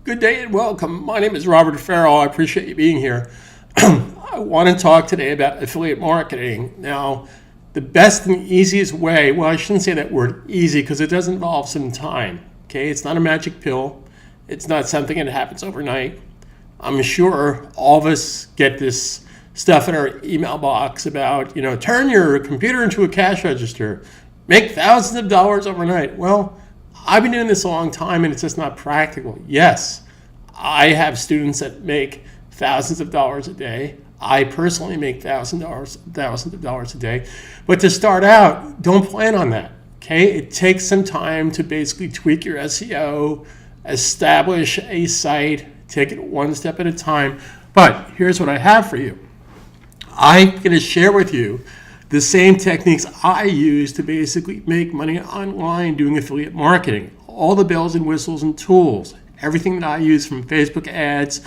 Good day and welcome. My name is Robert Farrell. I appreciate you being here. I want to talk today about affiliate marketing. Now, the best and easiest way, well, I shouldn't say that word easy because it does involve some time. Okay, it's not a magic pill. It's not something that happens overnight. I'm sure all of us get this stuff in our email box about, turn your computer into a cash register, make thousands of dollars overnight. Well, I've been doing this a long time and it's just not practical. Yes, I have students that make thousands of dollars a day. I personally make thousands of dollars a day. But to start out, don't plan on that. Okay, it takes some time to basically tweak your SEO, establish a site, take it one step at a time. But here's what I have for you. I'm going to share with you the same techniques I use to basically make money online doing affiliate marketing. All the bells and whistles and tools, everything that I use from Facebook ads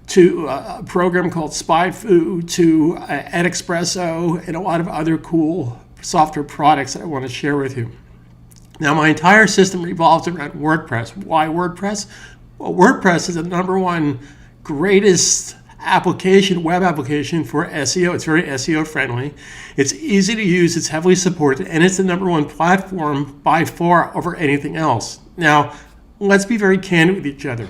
to a program called SpyFu to AdExpresso and a lot of other cool software products that I want to share with you. Now, my entire system revolves around WordPress. Why WordPress? Well, WordPress is the number one greatest web application for SEO. It's very SEO friendly. It's easy to use, it's heavily supported, and it's the number one platform by far over anything else. Now, let's be very candid with each other.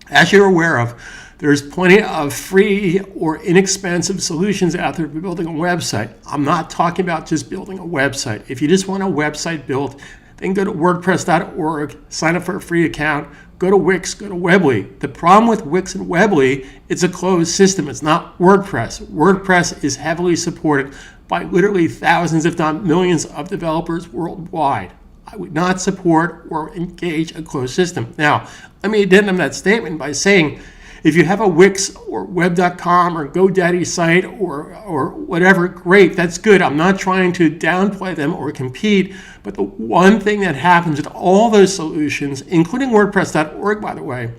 As you're aware of, there's plenty of free or inexpensive solutions out there for building a website. I'm not talking about just building a website. If you just want a website built, then go to WordPress.org, sign up for a free account, go to Wix, go to Weebly. The problem with Wix and Weebly, it's a closed system. It's not WordPress. WordPress is heavily supported by literally thousands, if not millions, of developers worldwide. I would not support or engage a closed system. Now, let me addendum that statement by saying, if you have a Wix or Web.com or GoDaddy site or whatever, great, that's good. I'm not trying to downplay them or compete, but the one thing that happens with all those solutions, including WordPress.org, by the way,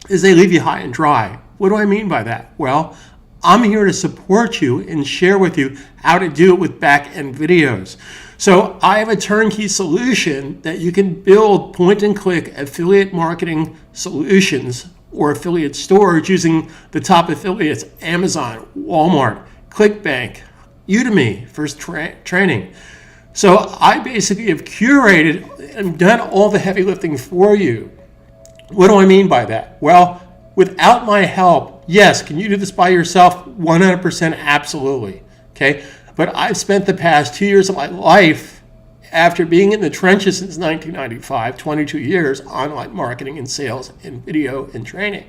is they leave you high and dry. What do I mean by that? Well, I'm here to support you and share with you how to do it with back-end videos. So I have a turnkey solution that you can build point-and-click affiliate marketing solutions or affiliate stores using the top affiliates, Amazon, Walmart, ClickBank, Udemy for training. So I basically have curated and done all the heavy lifting for you. What do I mean by that? Well, without my help, yes, can you do this by yourself? 100% absolutely, okay? But I've spent the past 2 years of my life, after being in the trenches since 1995, 22 years, online marketing and sales and video and training.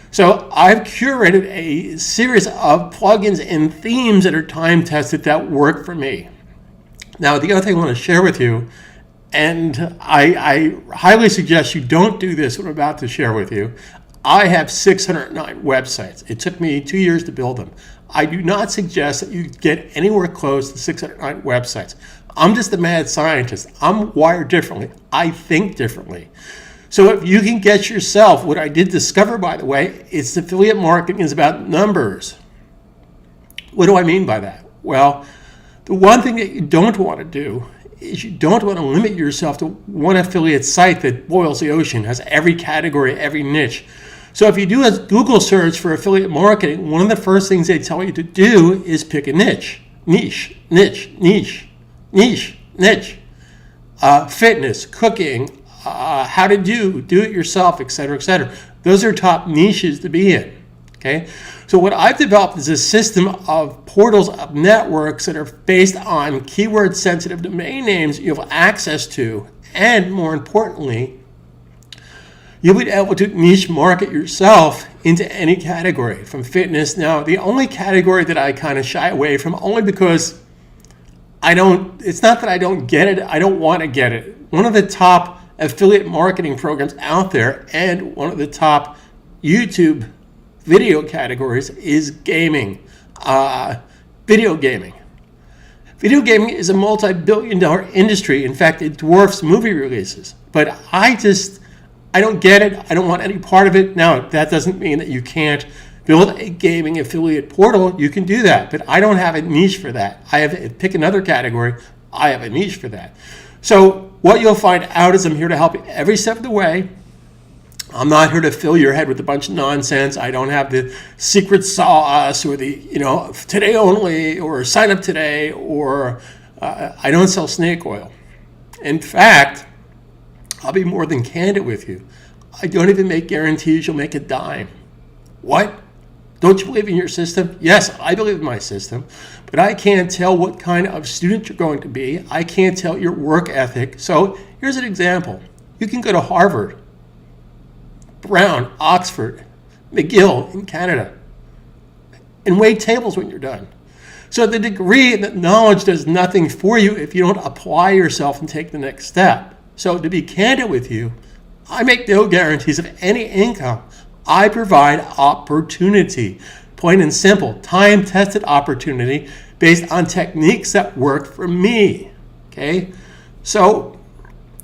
So I've curated a series of plugins and themes that are time tested that work for me. Now, the other thing I want to share with you, and I highly suggest you don't do this, what I'm about to share with you. I have 609 websites. It took me 2 years to build them. I do not suggest that you get anywhere close to 609 websites. I'm just a mad scientist. I'm wired differently. I think differently. So if you can get yourself, what I did discover, by the way, it's affiliate marketing is about numbers. What do I mean by that? Well, the one thing that you don't want to do is you don't want to limit yourself to one affiliate site that boils the ocean, has every category, every niche. So if you do a Google search for affiliate marketing, one of the first things they tell you to do is pick a niche. Fitness, cooking, how to do it yourself, etc., etc. Those are top niches to be in. Okay, so what I've developed is a system of portals of networks that are based on keyword-sensitive domain names you have access to, and more importantly, you'll be able to niche market yourself into any category from fitness. Now, the only category that I kind of shy away from, only because it's not that I don't get it, I don't want to get it. One of the top affiliate marketing programs out there and one of the top YouTube video categories is gaming, video gaming. Video gaming is a multi-billion-dollar industry. In fact, it dwarfs movie releases. But I don't get it. I don't want any part of it. Now, that doesn't mean that you can't build a gaming affiliate portal. You can do that, but I don't have a niche for that. Pick another category. I have a niche for that. So what you'll find out is I'm here to help you every step of the way. I'm not here to fill your head with a bunch of nonsense. I don't have the secret sauce or the, today only or sign up today, or I don't sell snake oil. In fact, I'll be more than candid with you. I don't even make guarantees you'll make a dime. What? Don't you believe in your system? Yes, I believe in my system, but I can't tell what kind of student you're going to be. I can't tell your work ethic. So here's an example. You can go to Harvard, Brown, Oxford, McGill in Canada, and wait tables when you're done. So the degree and the knowledge does nothing for you if you don't apply yourself and take the next step. So to be candid with you, I make no guarantees of any income. I provide opportunity, plain and simple, time-tested opportunity based on techniques that work for me, okay? So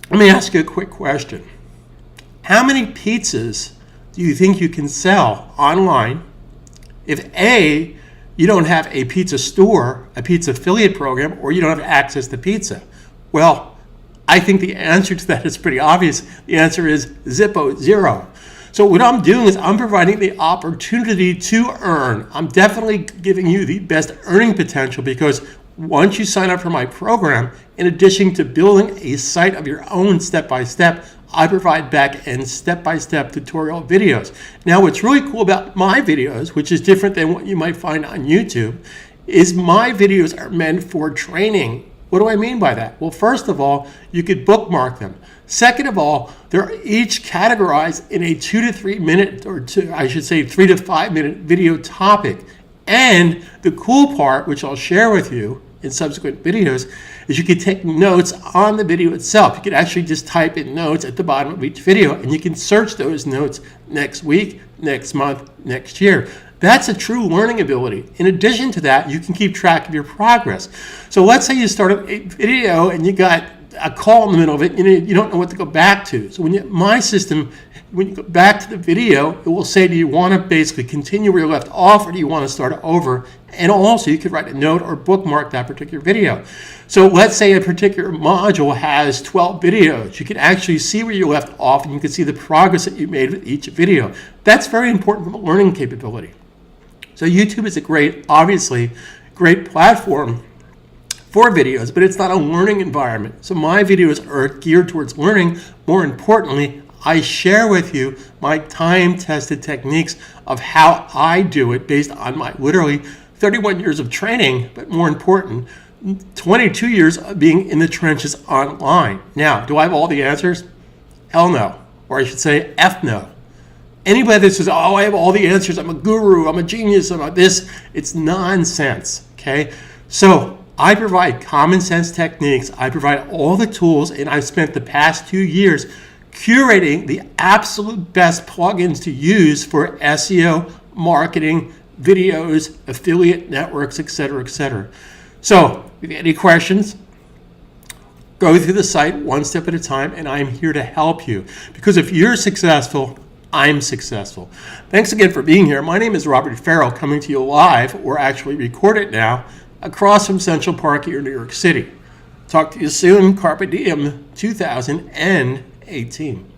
let me ask you a quick question. How many pizzas do you think you can sell online if A, you don't have a pizza store, a pizza affiliate program, or you don't have access to pizza? Well, I think the answer to that is pretty obvious. The answer is Zippo, 0. So what I'm doing is I'm providing the opportunity to earn. I'm definitely giving you the best earning potential, because once you sign up for my program, in addition to building a site of your own step-by-step, I provide back-end step-by-step tutorial videos. Now, what's really cool about my videos, which is different than what you might find on YouTube, is my videos are meant for training. What do I mean by that? Well, first of all, you could bookmark them. Second of all, they're each categorized in a 2 to 3 minute, or 3 to 5 minute video topic. And the cool part, which I'll share with you in subsequent videos, is you can take notes on the video itself. You can actually just type in notes at the bottom of each video, and you can search those notes next week, next month, next year. That's a true learning ability. In addition to that, you can keep track of your progress. So let's say you start a video and you got a call in the middle of it, you don't know what to go back to. So my system, when you go back to the video, it will say, do you want to basically continue where you left off, or do you want to start over? And also, you could write a note or bookmark that particular video. So let's say a particular module has 12 videos. You can actually see where you left off, and you can see the progress that you made with each video. That's very important from a learning capability. So YouTube is obviously great platform for videos, but it's not a learning environment. So my videos are geared towards learning. More importantly, I share with you my time-tested techniques of how I do it based on my literally 31 years of training, but more important, 22 years of being in the trenches online. Now, do I have all the answers? Hell no. Or I should say, F no. Anybody that says, oh, I have all the answers, I'm a guru, I'm a genius, I'm a this, it's nonsense, okay? So I provide common sense techniques, I provide all the tools, and I've spent the past 2 years curating the absolute best plugins to use for SEO, marketing, videos, affiliate networks, etc., etc. So if you have any questions, go through the site one step at a time, and I'm here to help you. Because if you're successful, I'm successful. Thanks again for being here. My name is Robert Farrell, coming to you live, or actually recorded now, across from Central Park here in New York City. Talk to you soon. Carpe Diem 2018.